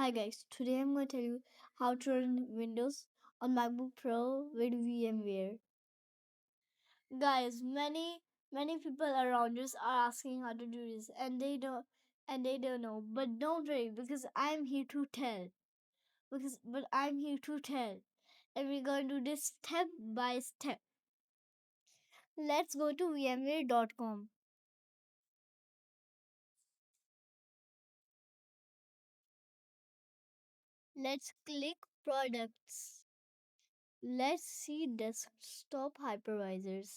Hi guys, today I'm going to tell you how to run Windows on MacBook Pro with VMware. Guys, many people around us are asking how to do this and they don't know. But don't worry because I'm here to tell. I'm here to tell. And we're going to do this step by step. Let's go to vmware.com. Let's click products. Let's see desktop hypervisors.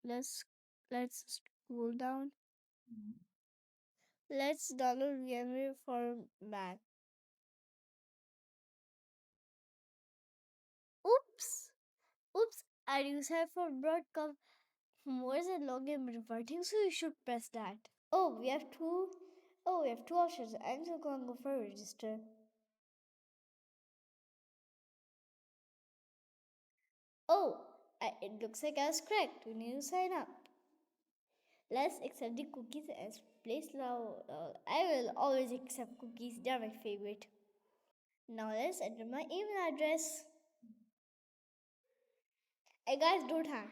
Let's let's scroll down. Let's download VMware for Mac. Oops! Oops! I use it for broadcast. Where's the login reverting? So you should press that. Oh, we have two. Oh, we have two options. I'm still gonna go for register. Oh, it looks like I was correct. We need to sign up. Let's accept the cookies as place now. I will always accept cookies. They're my favorite. Now let's enter my email address. Hey guys, don't hang.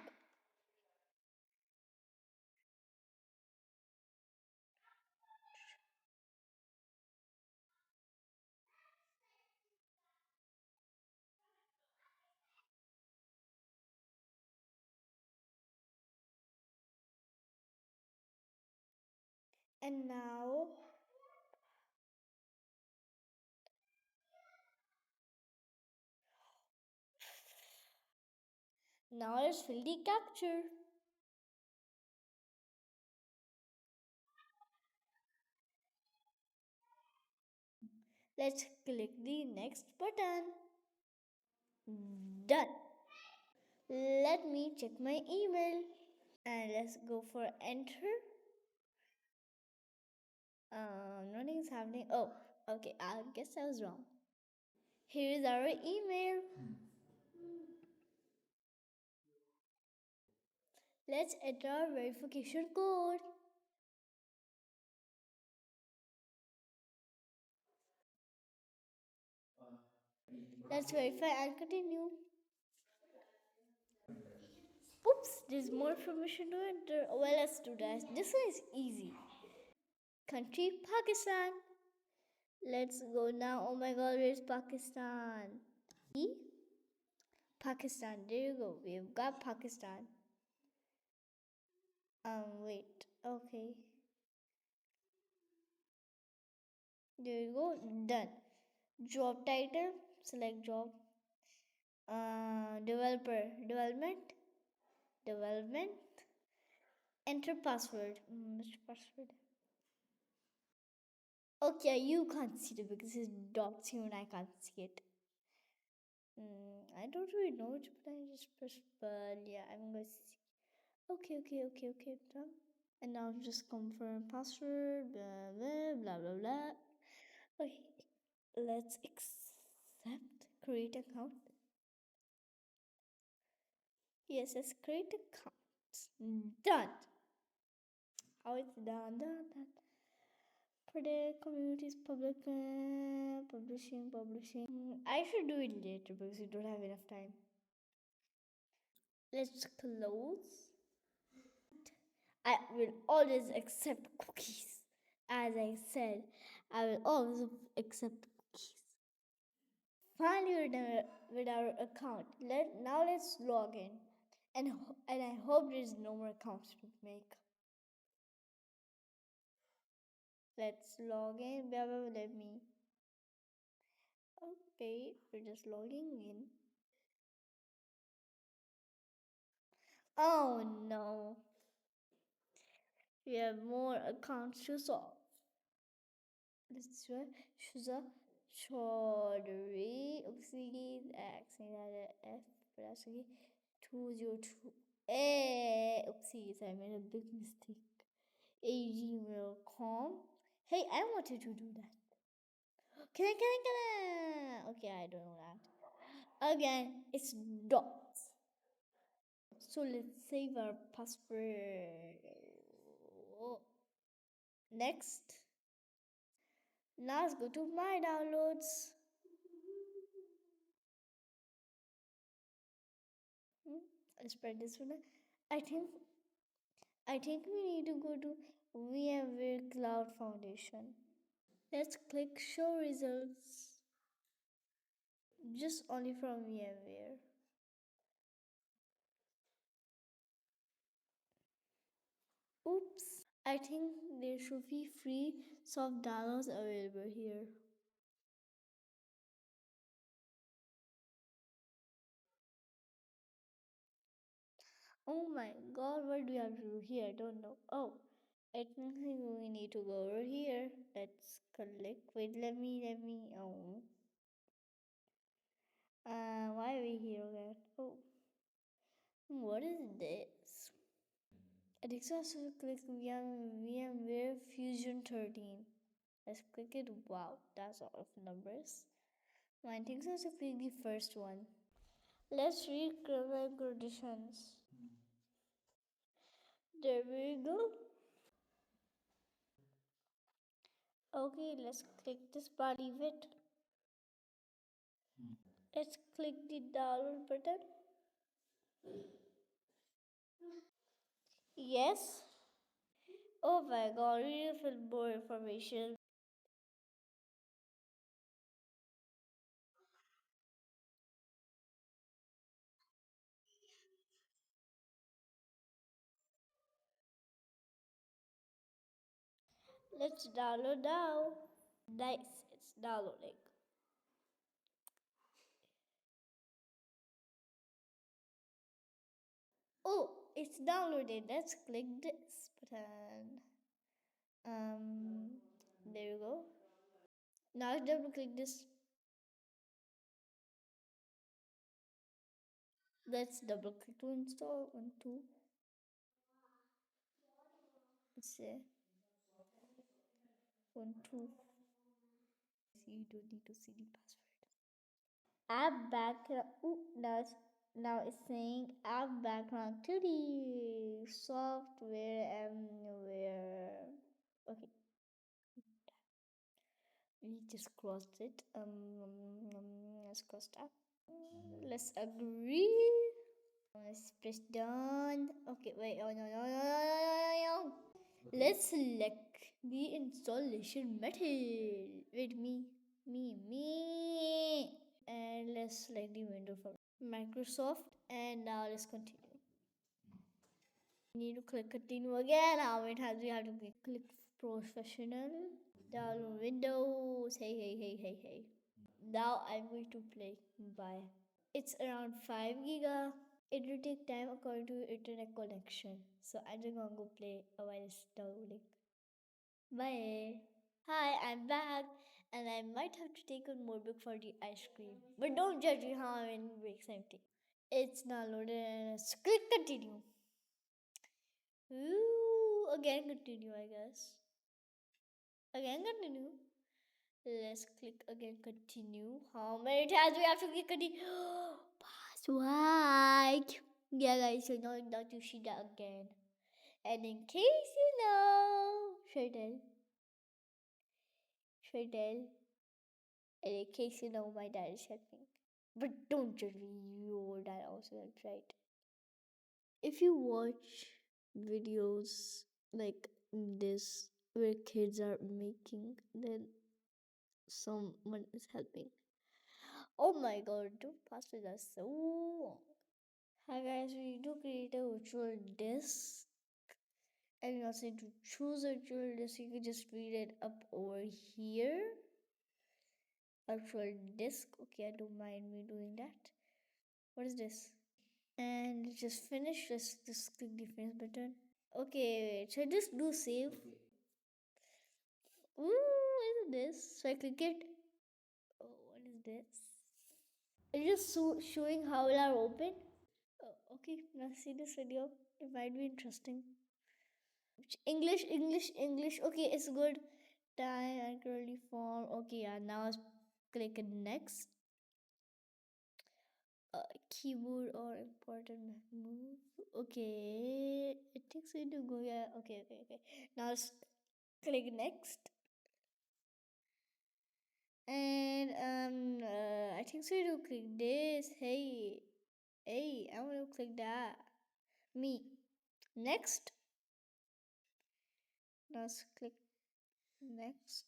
And now let's fill the capture. Let's click the next button. Done. Let me check my email and let's go for enter. Nothing's happening. Oh, okay. I guess I was wrong. Here is our email. Let's enter our verification code. Let's verify and continue. Oops, there's more information to enter. Well, let's do that. This one is easy. Country Pakistan. Let's go now. Oh my god, where's Pakistan? Pakistan. There you go. We've got Pakistan. Wait. Okay. There you go. Done. Job title. Select job. Developer. Development. Development. Enter password. Mr. Password. Okay, you can't see it because it's dots here and I can't see it. I don't really know which button I just pressed, but yeah, I'm going to see. Okay, done. And now just confirm password, blah blah blah. Okay, let's accept create account. Yes, let's create account. Done. How it's done. Predict communities public publishing. I should do it later because we don't have enough time. Let's close. I will always accept cookies. As I said, I will always accept cookies. Finally, we're done with our account. Let's log in, and I hope there's no more accounts to make. Let's log in. Let me. Okay, we're just logging in. Oh no, we have more accounts to solve. Let's try Shuza Chaudhary. Oopsies, X, F, Prasagi 202. Oopsies, I made a big mistake. gmail.com. Hey, I wanted to do that. Can I? Okay, I don't know that. Again, it's dots. So let's save our password. Next. Now let's go to my downloads. Hmm, let's spread this one. I think I think we need to go to VMware Cloud Foundation. Let's click show results. Just only from VMware. Oops. I think there should be free soft downloads available here. Oh my god, what do we have to do here? I don't know. Oh, I think we need to go over here. Let's click. Wait, let me. Oh. Why are we here again? Oh, what is this? It exists to click VMware Fusion 13. Let's click it. Wow, that's a lot of numbers. Mine thinks us to click the first one. Let's read grammar conditions. There we go. Okay, let's click this body bit. Let's click the download button. Yes. Oh my god, we need to fill more information. Let's download now. Nice, it's downloading. Oh, it's downloaded. Let's click this button. There you go. Now let's double click this. Let's double click to install. 1, 2. Let's say 1, 2. You don't need to see the password. App background. Ooh, now it's saying app background to the software and where. Okay, we just crossed it. Let's cross that. Let's agree. Let's press done. Okay, wait. Oh no no no no no no no. Let's select the installation method. Wait, me. And let's select the window for Microsoft. And now let's continue. We need to click continue again. Now it has we have to click professional. Download Windows. Hey. Now I'm going to play. Bye. It's around 5 giga. It will take time according to your internet connection. So I'm just gonna go play while it's downloading. Bye. Hi, I'm back, and I might have to take one more book for the ice cream. But don't judge me how many breaks I'm taking. It's downloaded and let's click continue. Ooh, again continue, I guess. Again continue. Let's click again continue. How many times we have to click continue? Password. Yeah, guys, you know not to see that again. And in case you know, should tell. And in case you know, my dad is helping. But don't judge me, your dad also helps, right? If you watch videos like this where kids are making, then someone is helping. Oh my god, two passwords are so long. Hi guys, we do create a virtual disk, and we also need to choose a virtual disk. You can just read it up over here. Virtual disk. Okay, I don't mind me doing that. What is this? And just finish. Just click the finish button. Okay, wait. So just do save. Ooh, what is this? So I click it. Oh, what is this? It's just showing how will are open. Oh, okay, now see this video. It might be interesting. English. Okay, it's good. Time and curly form. Okay, yeah. Now let's click next. Keyboard or important move. Okay, it takes me to go. Yeah. Okay. Now let's click next. And I think so. You click this. Hey, hey, I want to click that. Me. Next. Let's click next.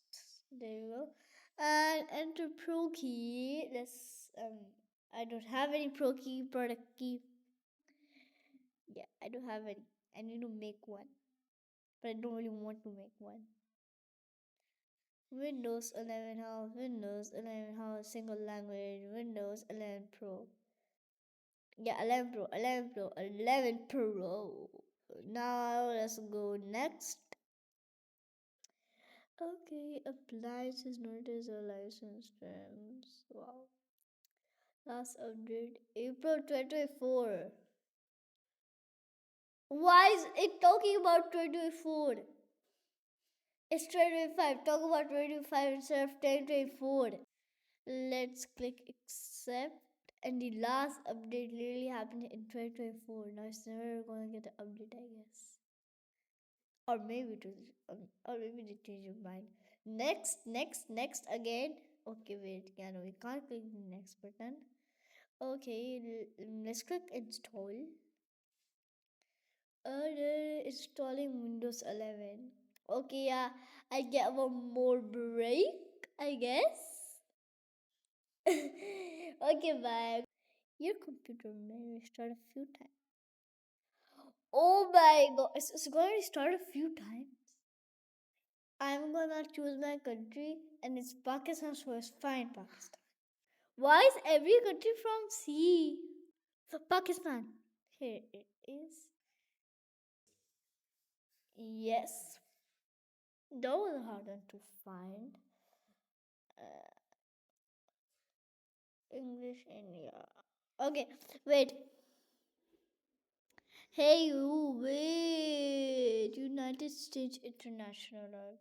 There you go. And enter pro key. Let's I don't have any pro key, product key. Yeah, I don't have any. I need to make one. But I don't really want to make one. Windows 11 House, Windows 11 House, single language, Windows 11 Pro. Yeah, 11 Pro, 11 Pro, 11 Pro. Now let's go next. Okay, appliances notice or license terms. Wow. Last update April 2024. Why is it talking about 2024? It's 2025. Talk about 2025 instead of 2024. Let's click accept. And the last update literally happened in 2024. Now it's never gonna get an update, I guess. Or maybe it was, or maybe they changed your mind. Next, next, next again. Okay, wait. Yeah, no, we can't click the next button. Okay, let's click install. Installing Windows 11. Okay, yeah, I get one more break, I guess. Okay, bye. Your computer may restart a few times. Oh my god, it's gonna restart a few times. I'm gonna choose my country and it's Pakistan, so it's fine, Pakistan. Why is every country from C? So Pakistan. Here it is. Yes. That was a hard one to find. Uh, English India. Okay, wait. Hey, you wait. United States International.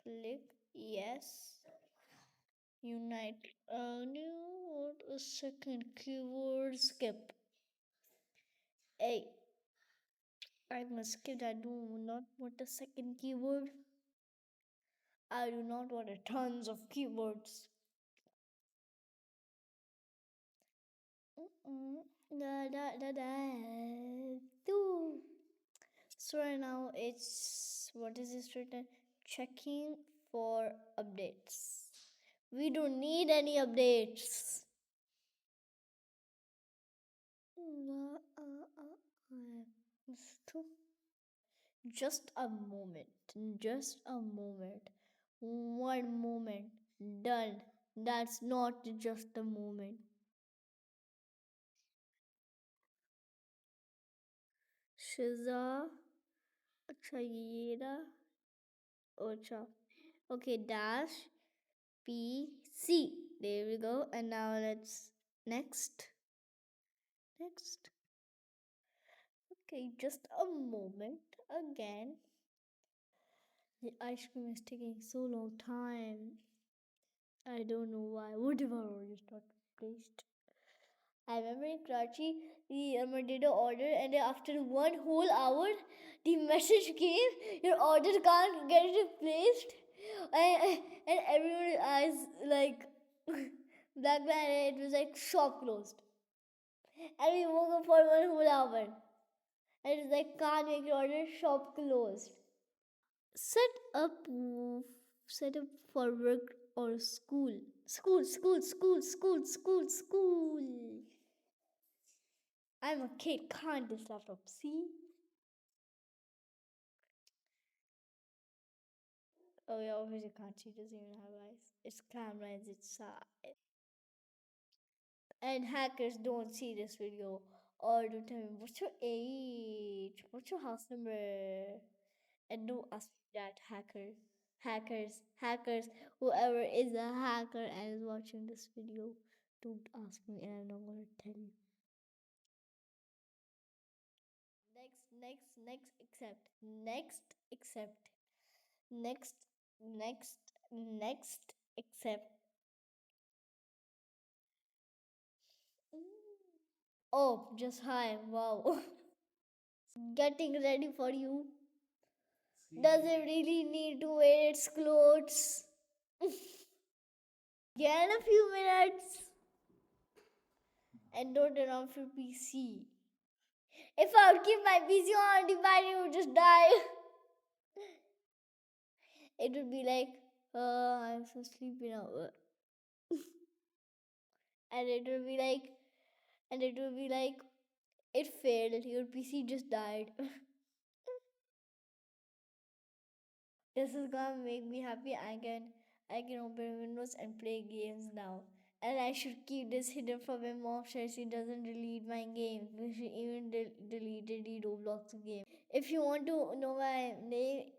Click yes. Unite. New. What a second keyword skip. Hey, I must skip. I do not want a second keyword. I do not want a tons of keywords. Da da da da. Do. So right now it's what is this written? Checking for updates. We don't need any updates. Just a moment. Just a moment. One moment. Done. That's not just a moment. Shiza. Chayera. Ocha. Okay, dash PC. There we go. And now let's next. Next. Okay, just a moment again. The ice cream is taking so long time. I don't know why. Whatever order is not placed. I remember in Karachi, the I did an order, and then after 1 whole hour, the message came, your order can't get replaced, and everyone's eyes like black man. It was like shop closed, and we woke up for 1 whole hour, and it's like can't make your order, shop closed. Set up, set up for work or school. School. I'm a kid, can't this laptop see? Oh yeah, obviously can't see, doesn't even have eyes. Its camera is its side. And hackers don't see this video or don't tell me what's your age, what's your house number, and don't ask me that hackers, whoever is a hacker and is watching this video, don't ask me and I'm not gonna tell you. Next, accept. Next, next, next, accept. Oh, just hi. Wow. Getting ready for you. Does it really need to wear its clothes? Get in a few minutes and don't turn off your PC. If I would keep my PC on, the battery would just die. It would be like, I'm so sleepy now. And it would be like, it failed. Your PC just died. This is gonna make me happy. I can open Windows and play games now. And I should keep this hidden from my mom so she doesn't delete my games. She even deleted the Roblox game. If you want to know my name,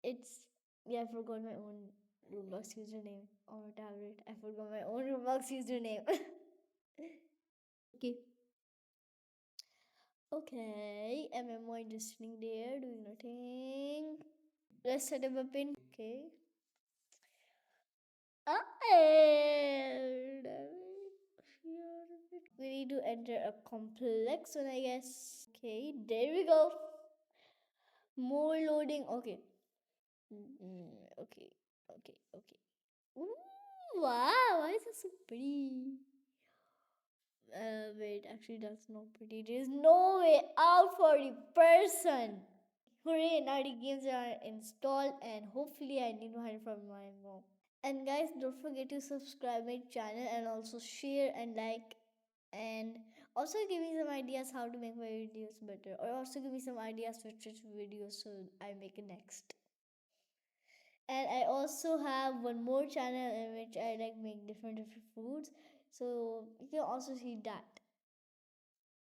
it's yeah, I forgot my own Roblox username on my tablet. I forgot my own Roblox username. Okay. Okay. MMO just sitting there doing nothing. Let's set up a pin. Okay. And we need to enter a complex one, I guess. Okay, there we go. More loading. Okay. Okay. Okay. Okay. Ooh, wow, why is this so pretty? Wait, actually, that's not pretty. There's no way out for the person. Hooray, now the games are installed, and hopefully, I need to hide from my mom. And guys, don't forget to subscribe my channel and also share and like, and also give me some ideas how to make my videos better, or also give me some ideas for which videos so I make it next. And I also have one more channel in which I like make different foods, so you can also see that.